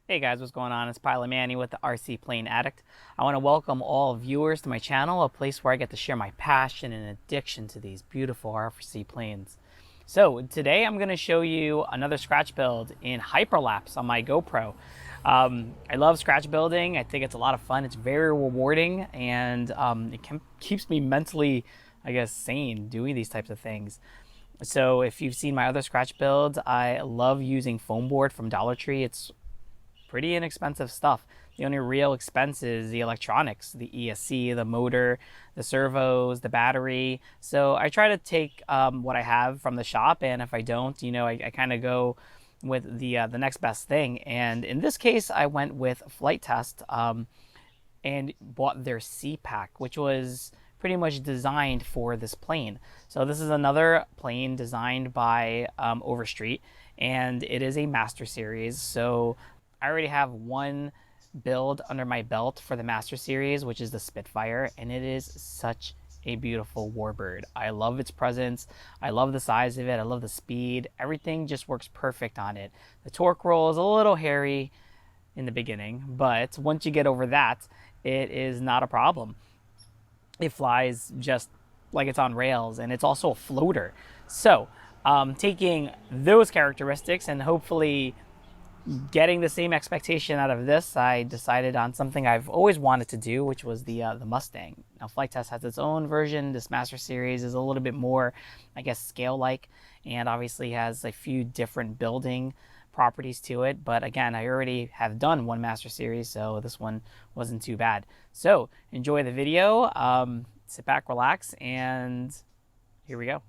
Hey guys, what's going on? It's Pilot Manny with the RC Plane Addict. I want to welcome all viewers to my channel, a place where I get to share my passion and addiction to these beautiful RC planes. So today I'm going to show you another scratch build in Hyperlapse on my GoPro. I love scratch building. I think it's a lot of fun. It's very rewarding, and keeps me mentally, I guess, sane doing these types of things. So if you've seen my other scratch builds, I love using foam board from Dollar Tree. It's pretty inexpensive stuff. The only real expense is the electronics, the ESC, the motor, the servos, the battery. So I try to take what I have from the shop, and if I don't, I kind of go with the next best thing. And in this case, I went with Flite Test and bought their C pack, which was pretty much designed for this plane. So this is another plane designed by Overstreet, and it is a Master Series. So I already have one build under my belt for the Master Series, which is the Spitfire, and it is such a beautiful warbird. I love its presence. I love the size of it. I love the speed. Everything just works perfect on it. The torque roll is a little hairy in the beginning, but once you get over that, it is not a problem. It flies just like it's on rails, and it's also a floater. So taking those characteristics and hopefully getting the same expectation out of this, I decided on something I've always wanted to do, which was the Mustang. Now, Flite Test has its own version. This Master Series is a little bit more, I guess, scale-like, and obviously has a few different building properties to it. But again, I already have done one Master Series, so this one wasn't too bad. So enjoy the video, sit back, relax, and here we go.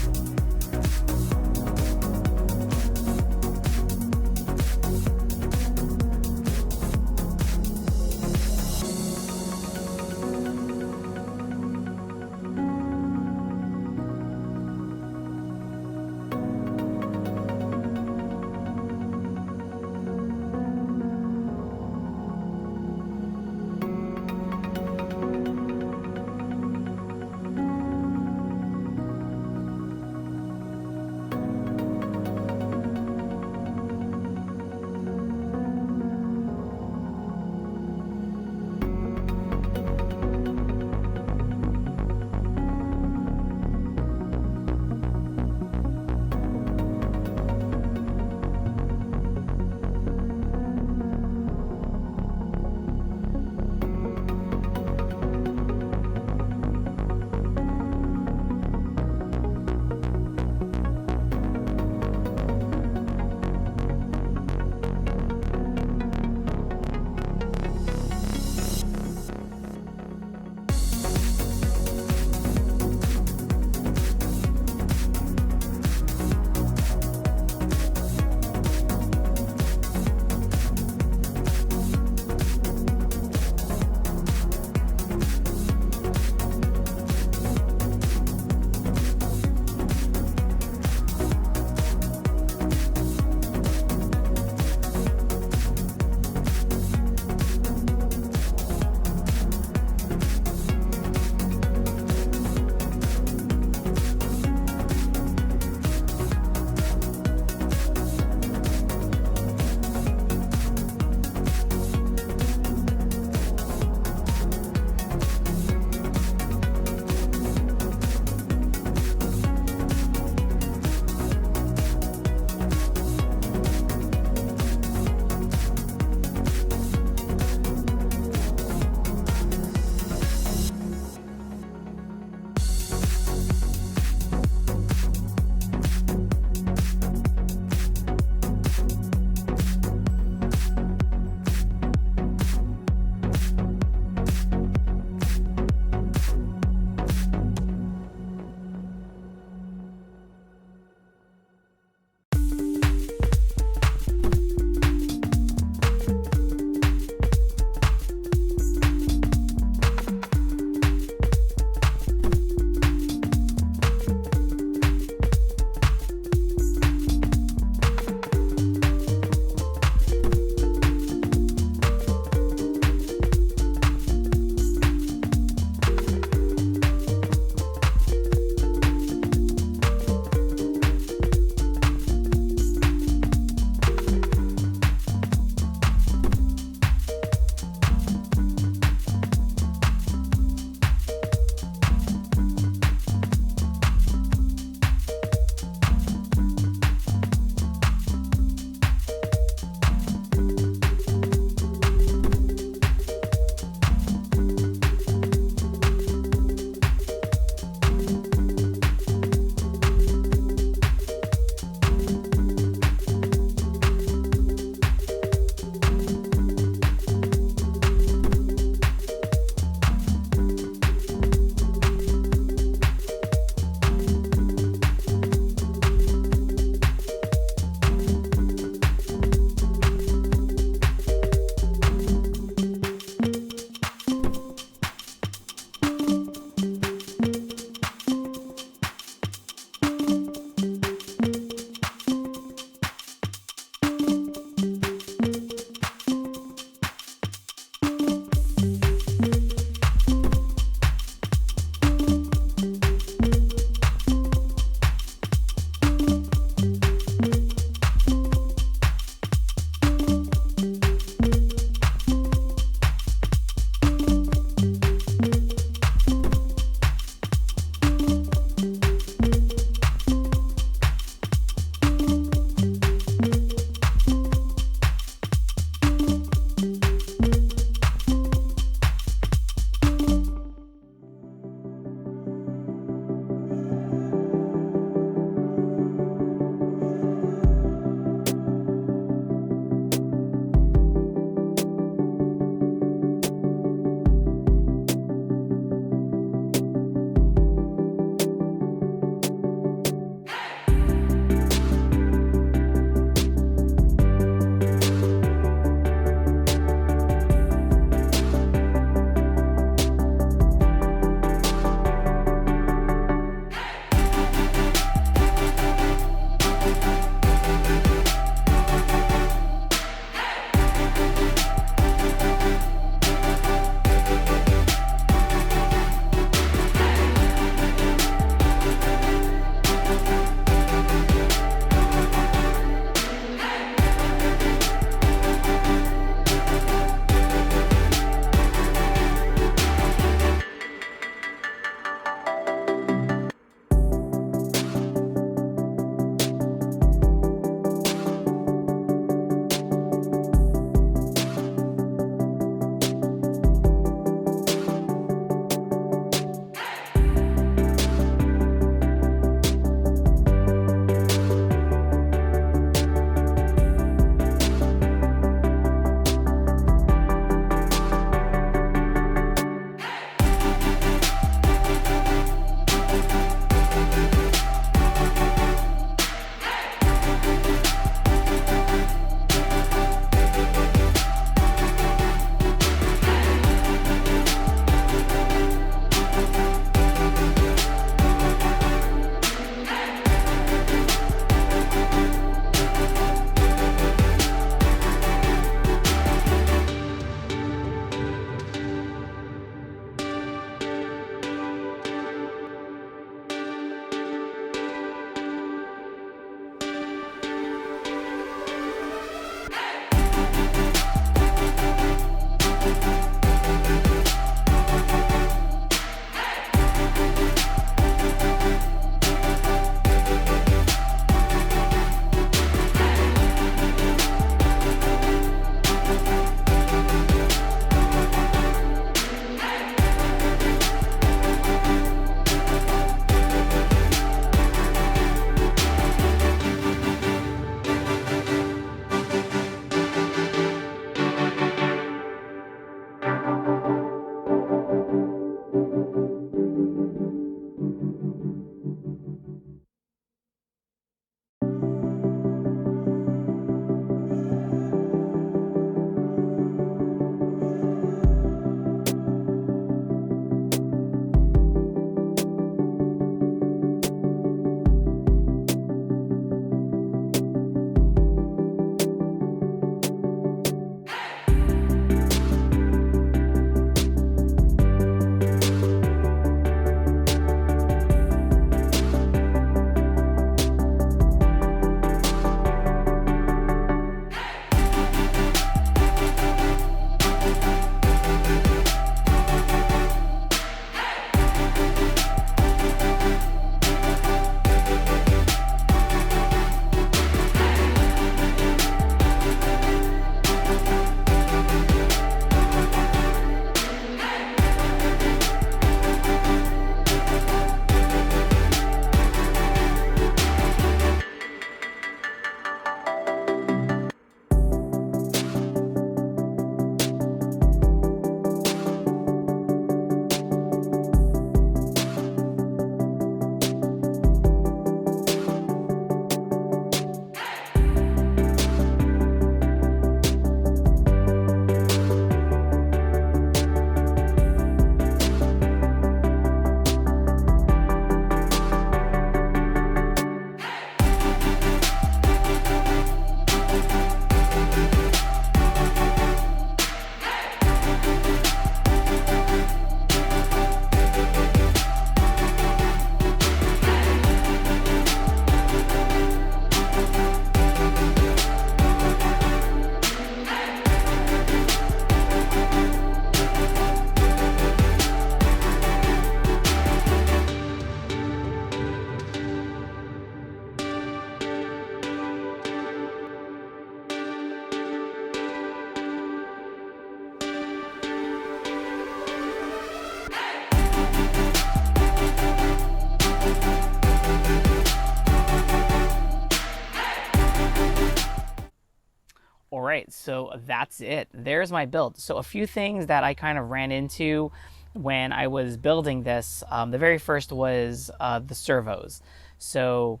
right, so that's it. There's my build. So a few things that I kind of ran into when I was building this. The very first was the servos. So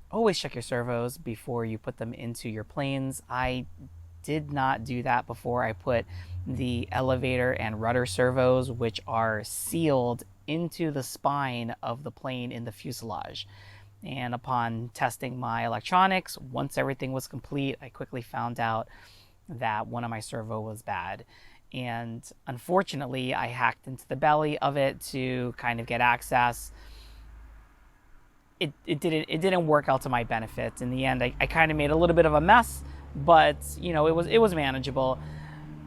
always check your servos before you put them into your planes. I did not do that before I put the elevator and rudder servos, which are sealed into the spine of the plane in the fuselage. And upon testing my electronics, once everything was complete, I quickly found out that one of my servo was bad. And unfortunately, I hacked into the belly of it to kind of get access. It didn't work out to my benefit. In the end, I kind of made a little bit of a mess, but you know, it was manageable.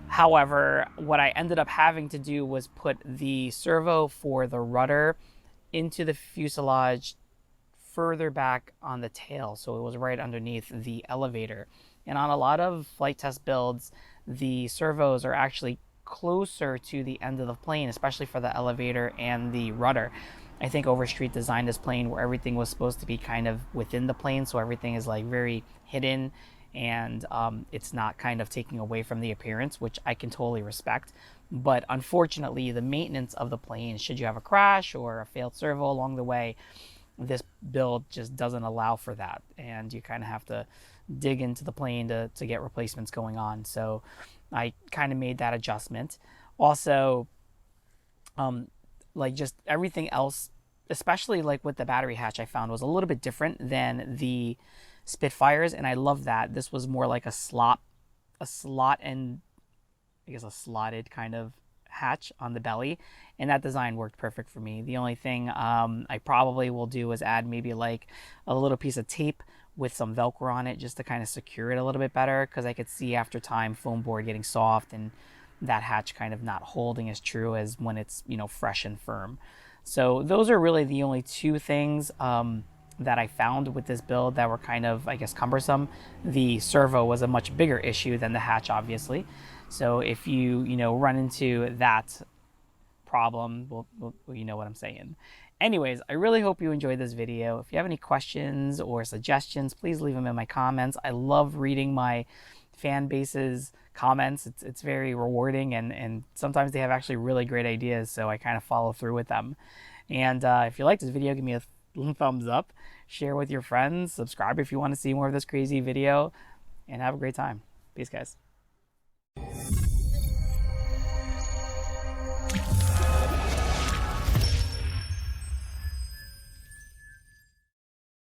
However, what I ended up having to do was put the servo for the rudder into the fuselage further back on the tail, so it was right underneath the elevator. And on a lot of flight test builds, the servos are actually closer to the end of the plane, especially for the elevator and the rudder. I think Overstreet designed this plane where everything was supposed to be kind of within the plane, so everything is like very hidden, and it's not kind of taking away from the appearance, which I can totally respect. But unfortunately, the maintenance of the plane, should you have a crash or a failed servo along the way, this build just doesn't allow for that, and you kind of have to dig into the plane to get replacements going on. So I kind of made that adjustment. Also, like just everything else, especially like with the battery hatch, I found was a little bit different than the Spitfires, and I love that. This was more like a slot and I guess a slotted kind of hatch on the belly, and that design worked perfect for me. The only thing I probably will do is add maybe like a little piece of tape with some Velcro on it just to kind of secure it a little bit better, because I could see after time foam board getting soft and that hatch kind of not holding as true as when it's, you know, fresh and firm. So those are really the only two things that I found with this build that were kind of, I guess, cumbersome. The servo was a much bigger issue than the hatch, obviously. So if you run into that problem, well, you know what I'm saying. Anyways, I really hope you enjoyed this video. If you have any questions or suggestions, please leave them in my comments. I love reading my fan base's comments. It's very rewarding, and sometimes they have actually really great ideas, so I kind of follow through with them. And if you like this video, give me a thumbs up, share with your friends, subscribe if you want to see more of this crazy video, and have a great time. Peace, guys.